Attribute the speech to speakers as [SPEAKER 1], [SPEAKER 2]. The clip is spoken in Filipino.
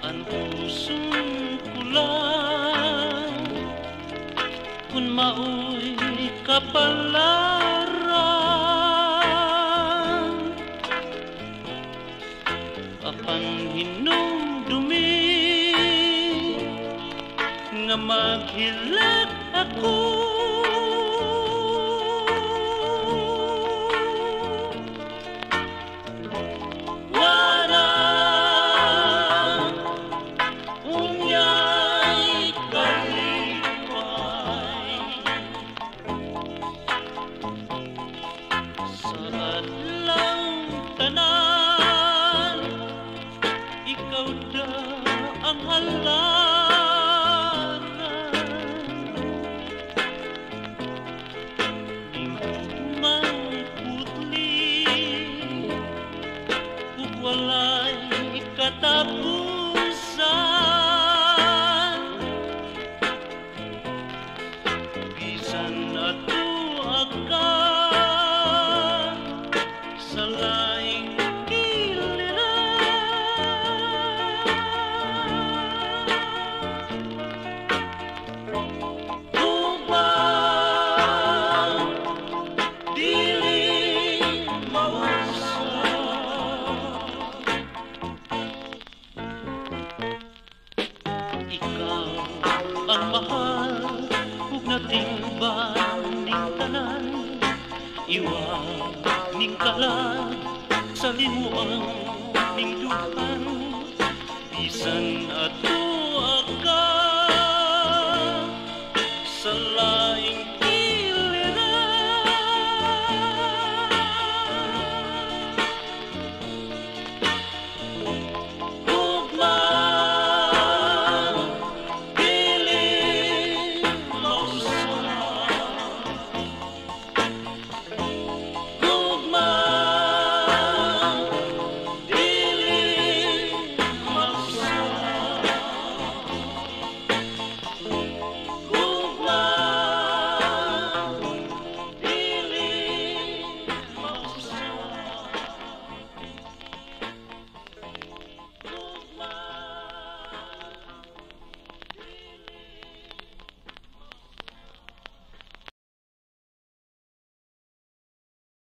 [SPEAKER 1] Ang pusong kulang kung mao'y kapalaran, apan hinumdumi nga maghilag ako. Ang halaran hingumay putli ug walay katapusan, bisan ato akan sa laing ang mahal ug natingban ning tanan, iwag ning kalag sa limuang ning duhan, bisan ato akan